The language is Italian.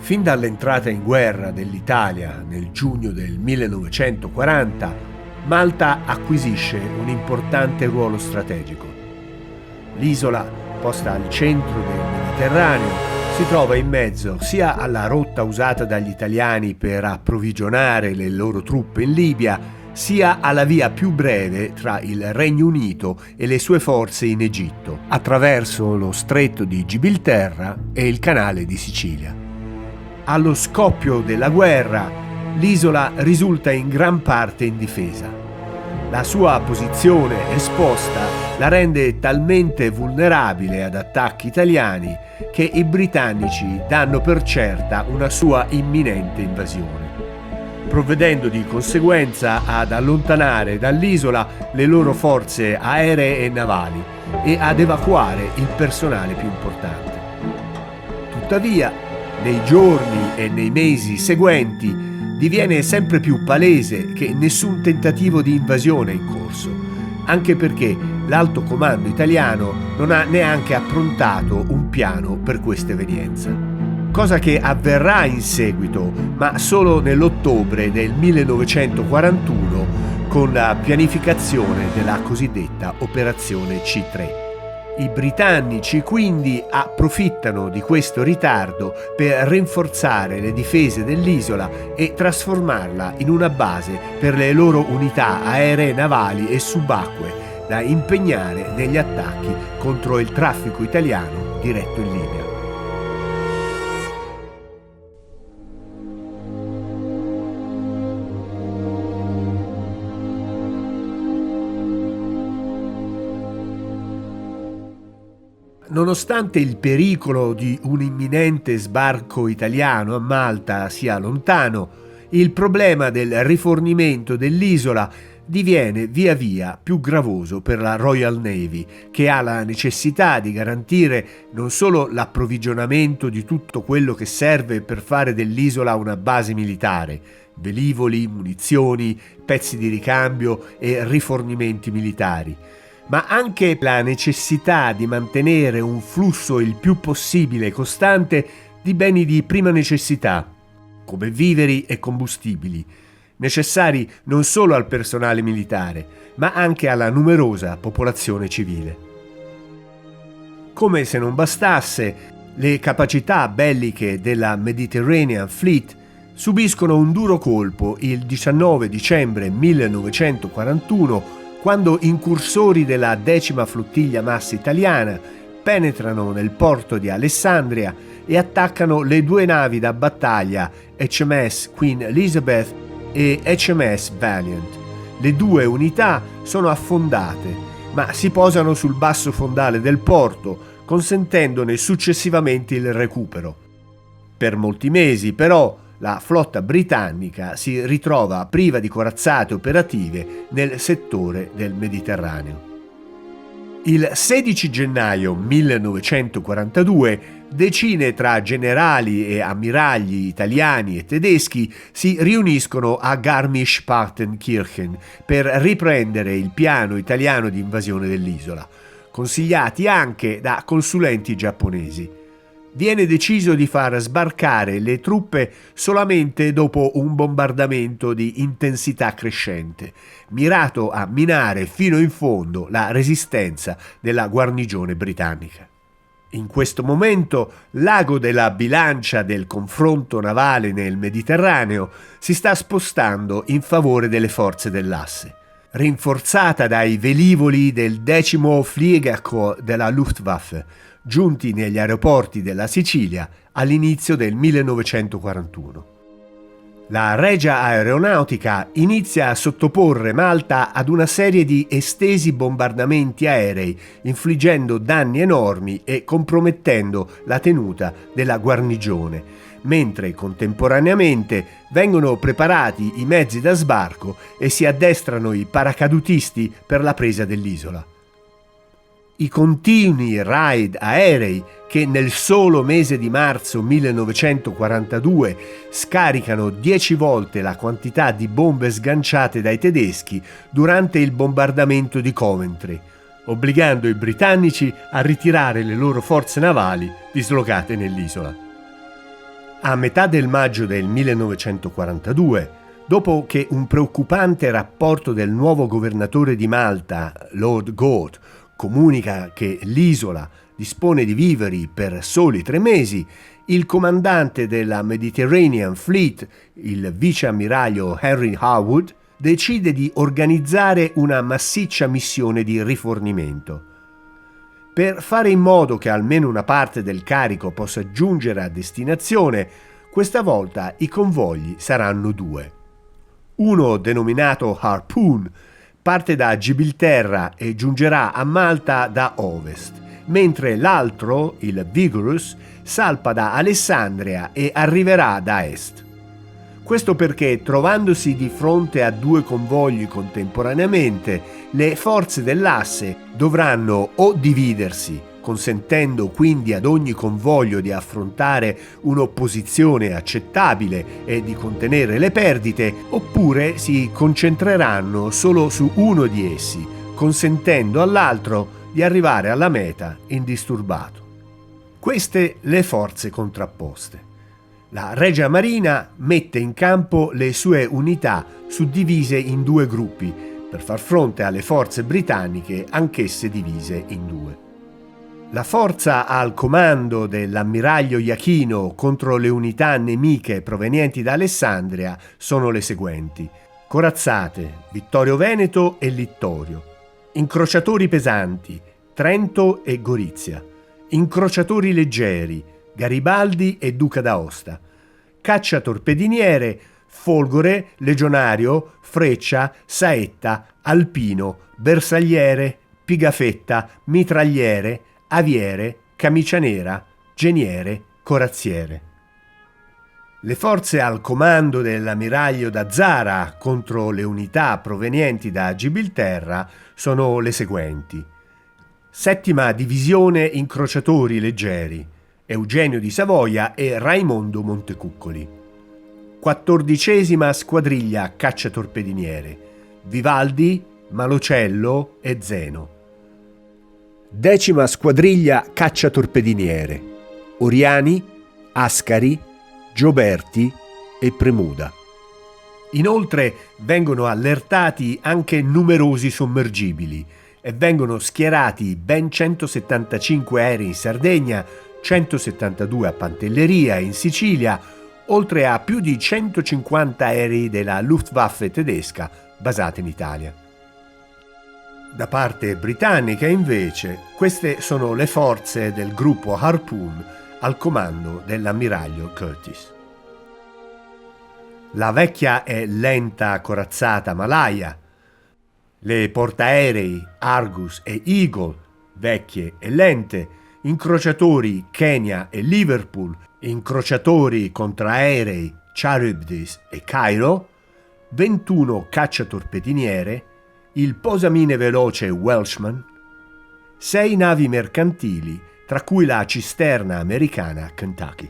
Fin dall'entrata in guerra dell'Italia nel giugno del 1940, Malta acquisisce un importante ruolo strategico. L'isola, posta al centro del Mediterraneo, si trova in mezzo sia alla rotta usata dagli italiani per approvvigionare le loro truppe in Libia, sia alla via più breve tra il Regno Unito e le sue forze in Egitto, attraverso lo stretto di Gibilterra e il canale di Sicilia. Allo scoppio della guerra, l'isola risulta in gran parte indifesa. La sua posizione esposta la rende talmente vulnerabile ad attacchi italiani che i britannici danno per certa una sua imminente invasione, provvedendo di conseguenza ad allontanare dall'isola le loro forze aeree e navali e ad evacuare il personale più importante. Tuttavia, nei giorni e nei mesi seguenti diviene sempre più palese che nessun tentativo di invasione è in corso, anche perché l'alto comando italiano non ha neanche approntato un piano per questa evenienza. Cosa che avverrà in seguito, ma solo nell'ottobre del 1941 con la pianificazione della cosiddetta Operazione C3. I britannici quindi approfittano di questo ritardo per rinforzare le difese dell'isola e trasformarla in una base per le loro unità aeree, navali e subacquee da impegnare negli attacchi contro il traffico italiano diretto in Libia. Nonostante il pericolo di un imminente sbarco italiano a Malta sia lontano, il problema del rifornimento dell'isola diviene via via più gravoso per la Royal Navy, che ha la necessità di garantire non solo l'approvvigionamento di tutto quello che serve per fare dell'isola una base militare, velivoli, munizioni, pezzi di ricambio e rifornimenti militari, ma anche la necessità di mantenere un flusso il più possibile costante di beni di prima necessità, come viveri e combustibili, necessari non solo al personale militare, ma anche alla numerosa popolazione civile. Come se non bastasse, le capacità belliche della Mediterranean Fleet subiscono un duro colpo il 19 dicembre 1941, quando incursori della 10ª flottiglia massa italiana penetrano nel porto di Alessandria e attaccano le due navi da battaglia HMS Queen Elizabeth e HMS Valiant. Le due unità sono affondate, ma si posano sul basso fondale del porto, consentendone successivamente il recupero. Per molti mesi, però, la flotta britannica si ritrova priva di corazzate operative nel settore del Mediterraneo. Il 16 gennaio 1942 decine tra generali e ammiragli italiani e tedeschi si riuniscono a Garmisch-Partenkirchen per riprendere il piano italiano di invasione dell'isola, consigliati anche da consulenti giapponesi. Viene deciso di far sbarcare le truppe solamente dopo un bombardamento di intensità crescente, mirato a minare fino in fondo la resistenza della guarnigione britannica. In questo momento l'ago della bilancia del confronto navale nel Mediterraneo si sta spostando in favore delle forze dell'asse. Rinforzata dai velivoli del 10° Fliegerkorps della Luftwaffe, giunti negli aeroporti della Sicilia all'inizio del 1941. La Regia Aeronautica inizia a sottoporre Malta ad una serie di estesi bombardamenti aerei, infliggendo danni enormi e compromettendo la tenuta della guarnigione, mentre contemporaneamente vengono preparati i mezzi da sbarco e si addestrano i paracadutisti per la presa dell'isola. I continui raid aerei che nel solo mese di marzo 1942 scaricano 10 volte la quantità di bombe sganciate dai tedeschi durante il bombardamento di Coventry, obbligando i britannici a ritirare le loro forze navali dislocate nell'isola. A metà del maggio del 1942, dopo che un preoccupante rapporto del nuovo governatore di Malta, Lord Gort, comunica che l'isola dispone di viveri per soli 3 mesi, il comandante della Mediterranean Fleet, il viceammiraglio Henry Harwood, decide di organizzare una massiccia missione di rifornimento. Per fare in modo che almeno una parte del carico possa giungere a destinazione, questa volta i convogli saranno 2. Uno, denominato Harpoon, parte da Gibilterra e giungerà a Malta da ovest, mentre l'altro, il Vigorous, salpa da Alessandria e arriverà da est. Questo perché, trovandosi di fronte a 2 convogli contemporaneamente, le forze dell'asse dovranno o dividersi, consentendo quindi ad ogni convoglio di affrontare un'opposizione accettabile e di contenere le perdite, oppure si concentreranno solo su uno di essi, consentendo all'altro di arrivare alla meta indisturbato. Queste le forze contrapposte. La Regia Marina mette in campo le sue unità suddivise in 2 gruppi per far fronte alle forze britanniche anch'esse divise in 2. La forza al comando dell'ammiraglio Iachino contro le unità nemiche provenienti da Alessandria sono le seguenti: corazzate, Vittorio Veneto e Littorio, incrociatori pesanti, Trento e Gorizia, incrociatori leggeri, Garibaldi e Duca d'Aosta, cacciatorpediniere, Folgore, Legionario, Freccia, Saetta, Alpino, Bersagliere, Pigafetta, Mitragliere, Aviere, Camicia Nera, Geniere, Corazziere. Le forze al comando dell'ammiraglio da Zara contro le unità provenienti da Gibilterra sono le seguenti: 7ª Divisione Incrociatori Leggeri, Eugenio di Savoia e Raimondo Montecuccoli. 14ª Squadriglia Cacciatorpediniere, Vivaldi, Malocello e Zeno. 10ª Squadriglia Cacciatorpediniere, Oriani, Ascari, Gioberti e Premuda. Inoltre vengono allertati anche numerosi sommergibili e vengono schierati ben 175 aerei in Sardegna, 172 a Pantelleria in Sicilia, oltre a più di 150 aerei della Luftwaffe tedesca basati in Italia. Da parte britannica, invece, queste sono le forze del gruppo Harpoon al comando dell'ammiraglio Curtis. La vecchia e lenta corazzata Malaya, le portaerei Argus e Eagle, vecchie e lente, incrociatori Kenya e Liverpool, incrociatori contraerei Charybdis e Cairo, 21 cacciatorpediniere, il posamine veloce Welshman, 6 navi mercantili, tra cui la cisterna americana Kentucky.